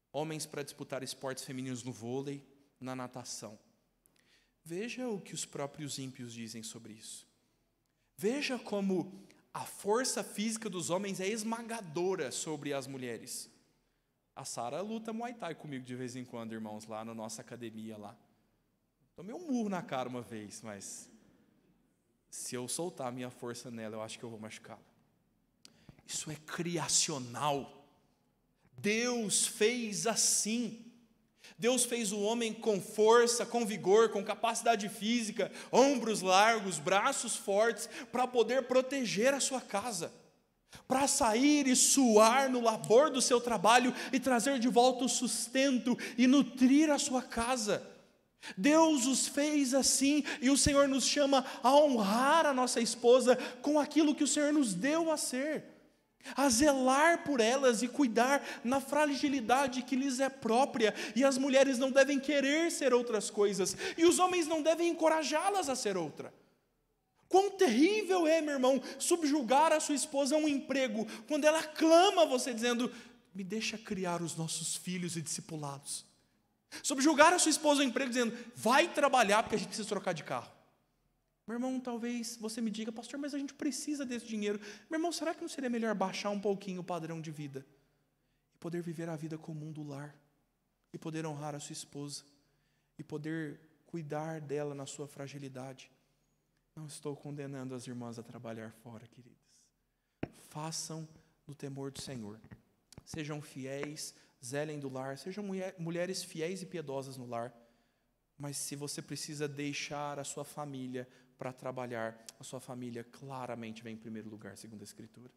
homens para disputar esportes femininos no vôlei, na natação. Veja o que os próprios ímpios dizem sobre isso. Veja como a força física dos homens é esmagadora sobre as mulheres. A Sara luta Muay Thai comigo de vez em quando, irmãos, lá na nossa academia lá. Tomei um murro na cara uma vez, mas se eu soltar a minha força nela, eu acho que eu vou machucá-la. Isso é criacional. Deus fez assim. Deus fez o homem com força, com vigor, com capacidade física, ombros largos, braços fortes, para poder proteger a sua casa, para sair e suar no labor do seu trabalho e trazer de volta o sustento e nutrir a sua casa. Deus os fez assim, e o Senhor nos chama a honrar a nossa esposa com aquilo que o Senhor nos deu a ser, a zelar por elas e cuidar na fragilidade que lhes é própria, e as mulheres não devem querer ser outras coisas, e os homens não devem encorajá-las a ser outra. Quão terrível é, meu irmão, subjugar a sua esposa a um emprego, quando ela clama a você dizendo: me deixa criar os nossos filhos e discipulá-los. Subjugar a sua esposa a um emprego dizendo: vai trabalhar porque a gente precisa trocar de carro. Meu irmão, talvez você me diga: pastor, mas a gente precisa desse dinheiro. Meu irmão, será que não seria melhor baixar um pouquinho o padrão de vida e poder viver a vida comum do lar, e poder honrar a sua esposa, e poder cuidar dela na sua fragilidade? Não estou condenando as irmãs a trabalhar fora, queridas. Façam no temor do Senhor. Sejam fiéis, zelem do lar, sejam mulheres fiéis e piedosas no lar. Mas se você precisa deixar a sua família para trabalhar, a sua família claramente vem em primeiro lugar, segundo a Escritura.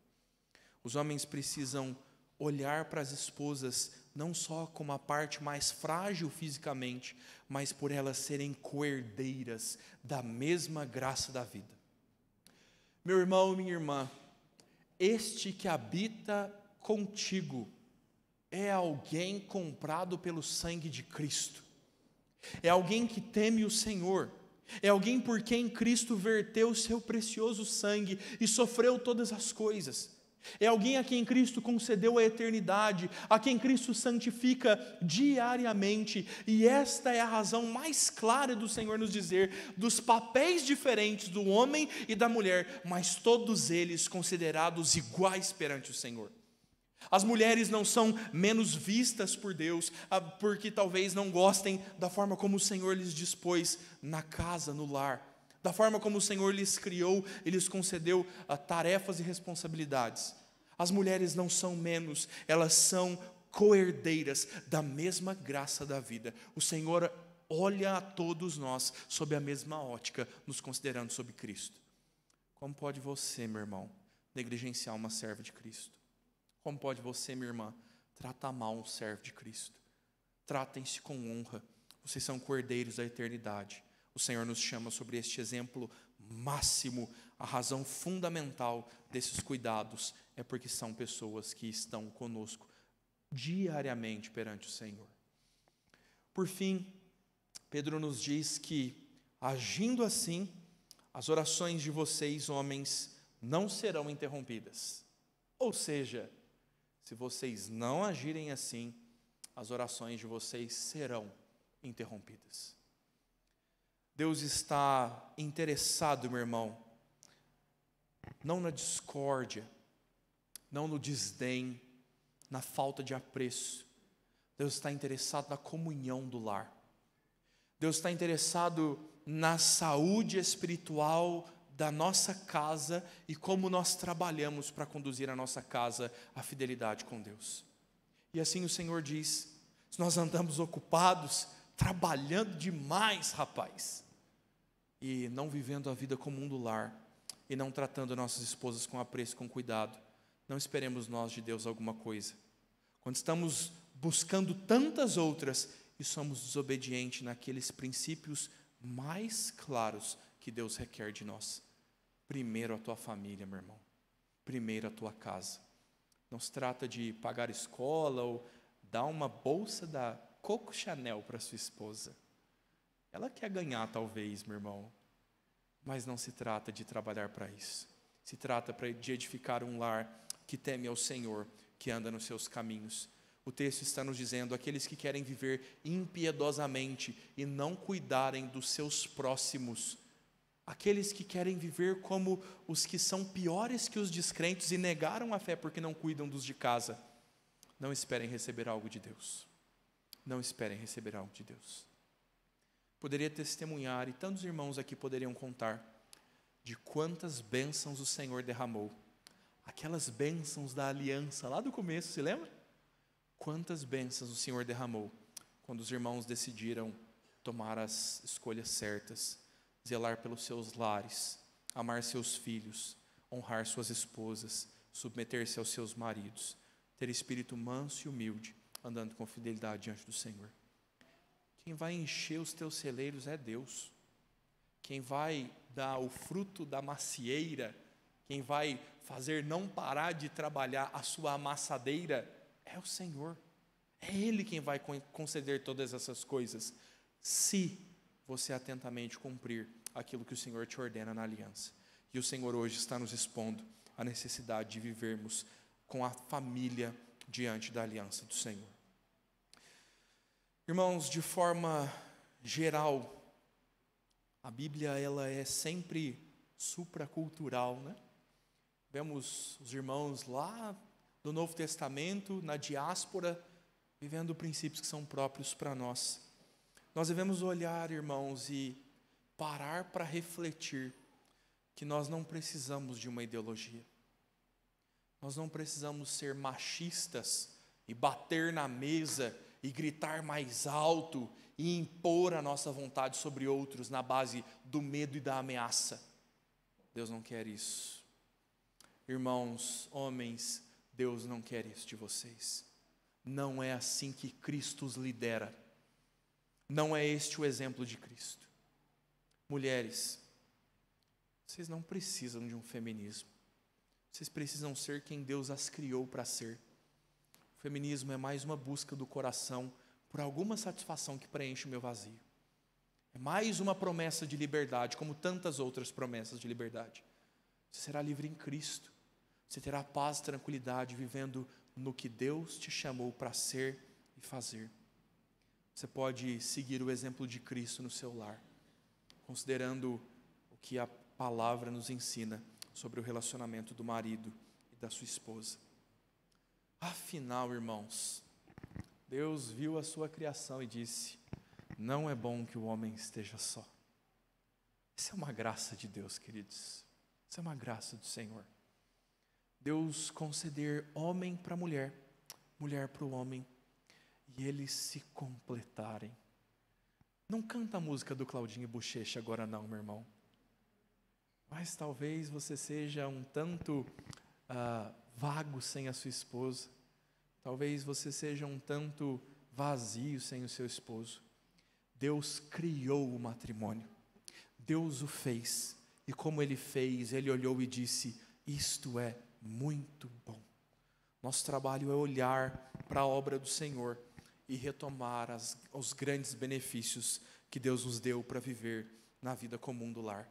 Os homens precisam olhar para as esposas não só como a parte mais frágil fisicamente, mas por elas serem coerdeiras da mesma graça da vida. Meu irmão e minha irmã, este que habita contigo é alguém comprado pelo sangue de Cristo, é alguém que teme o Senhor, é alguém por quem Cristo verteu o seu precioso sangue e sofreu todas as coisas. É alguém a quem Cristo concedeu a eternidade, a quem Cristo santifica diariamente, e esta é a razão mais clara do Senhor nos dizer dos papéis diferentes do homem e da mulher, mas todos eles considerados iguais perante o Senhor. As mulheres não são menos vistas por Deus, porque talvez não gostem da forma como o Senhor lhes dispôs na casa, no lar, da forma como o Senhor lhes criou e lhes concedeu tarefas e responsabilidades. As mulheres não são menos, elas são co-herdeiras da mesma graça da vida. O Senhor olha a todos nós sob a mesma ótica, nos considerando sob Cristo. Como pode você, meu irmão, negligenciar uma serva de Cristo? Como pode você, minha irmã, tratar mal um servo de Cristo? Tratem-se com honra, vocês são co-herdeiros da eternidade. O Senhor nos chama sobre este exemplo máximo. A razão fundamental desses cuidados é porque são pessoas que estão conosco diariamente perante o Senhor. Por fim, Pedro nos diz que, agindo assim, as orações de vocês, homens, não serão interrompidas. Ou seja, se vocês não agirem assim, as orações de vocês serão interrompidas. Deus está interessado, meu irmão, não na discórdia, não no desdém, na falta de apreço. Deus está interessado na comunhão do lar. Deus está interessado na saúde espiritual da nossa casa e como nós trabalhamos para conduzir a nossa casa à fidelidade com Deus. E assim o Senhor diz: se nós andamos ocupados, trabalhando demais, rapaz, e não vivendo a vida comum do lar, e não tratando nossas esposas com apreço, com cuidado, não esperemos nós de Deus alguma coisa. Quando estamos buscando tantas outras e somos desobedientes naqueles princípios mais claros que Deus requer de nós. Primeiro a tua família, meu irmão. Primeiro a tua casa. Não se trata de pagar escola ou dar uma bolsa da Coco Chanel para sua esposa. Ela quer ganhar talvez, meu irmão, mas não se trata de trabalhar para isso. Se trata de edificar um lar que teme ao Senhor, que anda nos seus caminhos. O texto está nos dizendo: aqueles que querem viver impiedosamente e não cuidarem dos seus próximos, aqueles que querem viver como os que são piores que os descrentes e negaram a fé porque não cuidam dos de casa, não esperem receber algo de Deus. Não esperem receber algo de Deus. Poderia testemunhar, e tantos irmãos aqui poderiam contar, de quantas bênçãos o Senhor derramou. Aquelas bênçãos da aliança, lá do começo, se lembra? Quantas bênçãos o Senhor derramou, quando os irmãos decidiram tomar as escolhas certas, zelar pelos seus lares, amar seus filhos, honrar suas esposas, submeter-se aos seus maridos, ter espírito manso e humilde, andando com fidelidade diante do Senhor. Quem vai encher os teus celeiros é Deus. Quem vai dar o fruto da macieira, quem vai fazer não parar de trabalhar a sua amassadeira, é o Senhor. É Ele quem vai conceder todas essas coisas, se você atentamente cumprir aquilo que o Senhor te ordena na aliança. E o Senhor hoje está nos expondo a necessidade de vivermos com a família diante da aliança do Senhor. Irmãos, de forma geral, a Bíblia ela é sempre supracultural, né? Vemos os irmãos lá do Novo Testamento, na diáspora, vivendo princípios que são próprios para nós. Nós devemos olhar, irmãos, e parar para refletir que nós não precisamos de uma ideologia. Nós não precisamos ser machistas e bater na mesa e gritar mais alto e impor a nossa vontade sobre outros na base do medo e da ameaça. Deus não quer isso. Irmãos, homens, Deus não quer isso de vocês. Não é assim que Cristo os lidera. Não é este o exemplo de Cristo. Mulheres, Vocês não precisam de um feminismo. Vocês precisam ser quem Deus as criou para ser. O feminismo é mais uma busca do coração por alguma satisfação que preenche o meu vazio. É mais uma promessa de liberdade, como tantas outras promessas de liberdade. Você será livre em Cristo. Você terá paz e tranquilidade vivendo no que Deus te chamou para ser e fazer. Você pode seguir o exemplo de Cristo no seu lar, considerando o que a palavra nos ensina sobre o relacionamento do marido e da sua esposa. Afinal, irmãos, Deus viu a sua criação e disse: não é bom que o homem esteja só. Isso é uma graça de Deus, queridos. Isso é uma graça do Senhor. Deus conceder homem para mulher, mulher para o homem, e eles se completarem. Não canta a música do Claudinho Bochecha agora não, meu irmão. Mas talvez você seja um tanto vago sem a sua esposa. Talvez você seja um tanto vazio sem o seu esposo. Deus criou o matrimônio. Deus o fez. E como Ele fez, Ele olhou e disse: isto é muito bom. Nosso trabalho é olhar para a obra do Senhor e retomar os grandes benefícios que Deus nos deu para viver na vida comum do lar.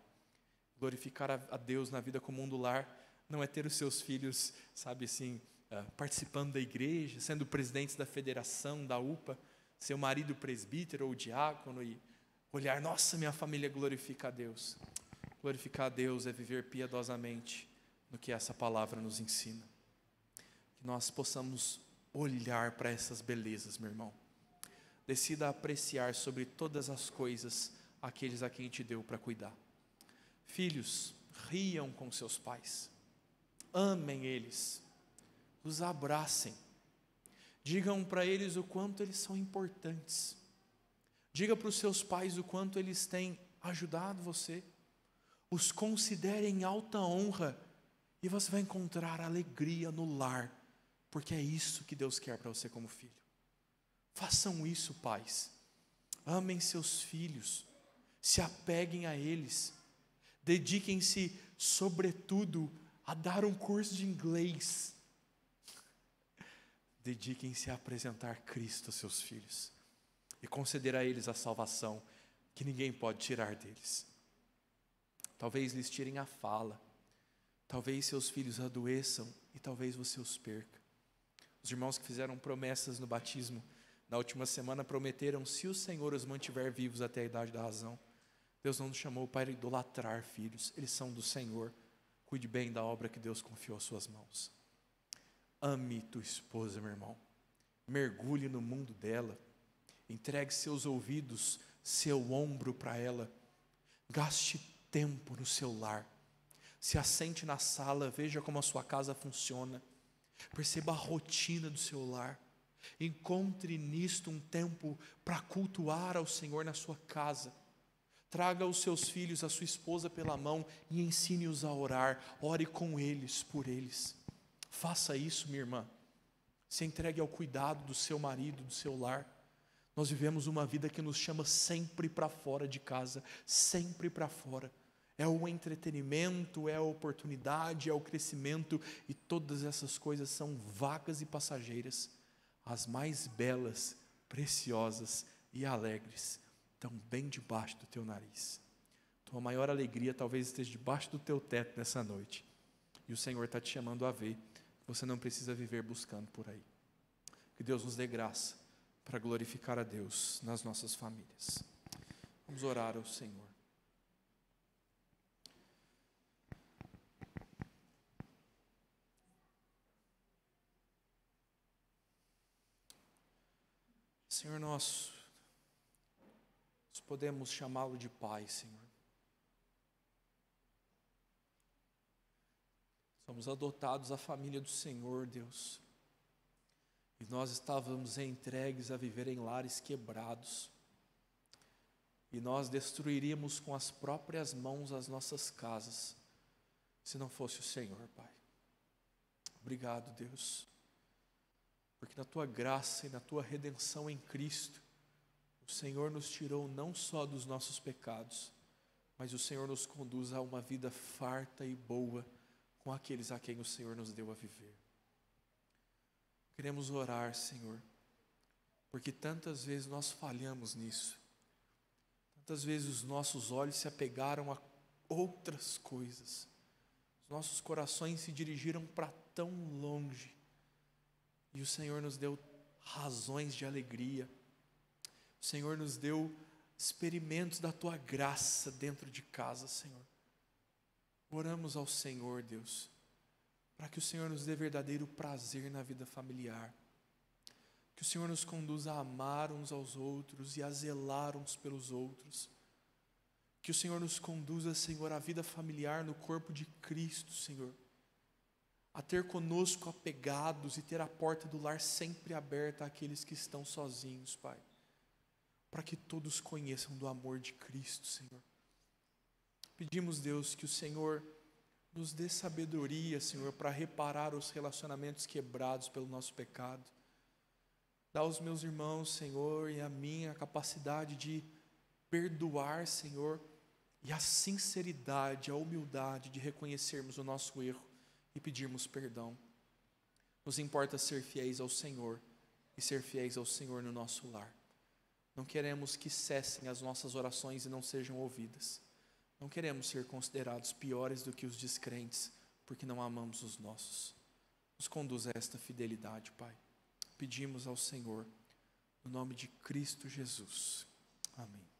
Glorificar a Deus na vida comum do lar não é ter os seus filhos, sabe assim, participando da igreja, sendo presidentes da federação, da UPA, seu marido presbítero ou diácono e olhar: nossa, minha família glorifica a Deus. Glorificar a Deus é viver piedosamente no que essa palavra nos ensina. Que nós possamos olhar para essas belezas, meu irmão. Decida apreciar sobre todas as coisas aqueles a quem te deu para cuidar. Filhos, riam com seus pais. Amem eles. Os abracem. Digam para eles o quanto eles são importantes. Diga para os seus pais o quanto eles têm ajudado você. Os considere em alta honra e você vai encontrar alegria no lar, porque é isso que Deus quer para você como filho. Façam isso, pais. Amem seus filhos, se apeguem a eles, dediquem-se, sobretudo, a dar um curso de inglês. Dediquem-se a apresentar Cristo aos seus filhos e conceder a eles a salvação que ninguém pode tirar deles. Talvez lhes tirem a fala, talvez seus filhos adoeçam e talvez você os perca. Os irmãos que fizeram promessas no batismo na última semana prometeram: se o Senhor os mantiver vivos até a idade da razão. Deus não nos chamou para idolatrar filhos, eles são do Senhor. Cuide bem da obra que Deus confiou às suas mãos. Ame tua esposa, meu irmão. Mergulhe no mundo dela. Entregue seus ouvidos, seu ombro para ela. Gaste tempo no seu lar. Se assente na sala, veja como a sua casa funciona. Perceba a rotina do seu lar. Encontre nisto um tempo para cultuar ao Senhor na sua casa. Traga os seus filhos, a sua esposa pela mão e ensine-os a orar. Ore com eles, por eles. Faça isso, minha irmã. Se entregue ao cuidado do seu marido, do seu lar. Nós vivemos uma vida que nos chama sempre para fora de casa, sempre para fora. É o entretenimento, é a oportunidade, é o crescimento, e todas essas coisas são vagas e passageiras. As mais belas, preciosas e alegres estão bem debaixo do teu nariz. Tua maior alegria talvez esteja debaixo do teu teto nessa noite. E o Senhor está te chamando a ver que você não precisa viver buscando por aí. Que Deus nos dê graça para glorificar a Deus nas nossas famílias. Vamos orar ao Senhor. Senhor nosso, nós podemos chamá-lo de Pai, Senhor. Somos adotados à família do Senhor, Deus. E nós estávamos entregues a viver em lares quebrados. E nós destruiríamos com as próprias mãos as nossas casas, se não fosse o Senhor, Pai. Obrigado, Deus. Porque na Tua graça e na Tua redenção em Cristo, o Senhor nos tirou não só dos nossos pecados, mas o Senhor nos conduz a uma vida farta e boa com aqueles a quem o Senhor nos deu a viver. Queremos orar, Senhor, porque tantas vezes nós falhamos nisso. Tantas vezes os nossos olhos se apegaram a outras coisas. Os nossos corações se dirigiram para tão longe. E o Senhor nos deu razões de alegria. O Senhor nos deu experimentos da Tua graça dentro de casa, Senhor. Oramos ao Senhor, Deus, para que o Senhor nos dê verdadeiro prazer na vida familiar. Que o Senhor nos conduza a amar uns aos outros e a zelar uns pelos outros. Que o Senhor nos conduza, Senhor, à vida familiar no corpo de Cristo, Senhor. A ter conosco apegados e ter a porta do lar sempre aberta àqueles que estão sozinhos, Pai. Para que todos conheçam do amor de Cristo, Senhor. Pedimos, Deus, que o Senhor nos dê sabedoria, Senhor, para reparar os relacionamentos quebrados pelo nosso pecado. Dá aos meus irmãos, Senhor, e a mim a capacidade de perdoar, Senhor, e a sinceridade, a humildade de reconhecermos o nosso erro e pedirmos perdão. Nos importa ser fiéis ao Senhor e ser fiéis ao Senhor no nosso lar. Não queremos que cessem as nossas orações e não sejam ouvidas. Não queremos ser considerados piores do que os descrentes, porque não amamos os nossos. Nos conduz a esta fidelidade, Pai. Pedimos ao Senhor, no nome de Cristo Jesus. Amém.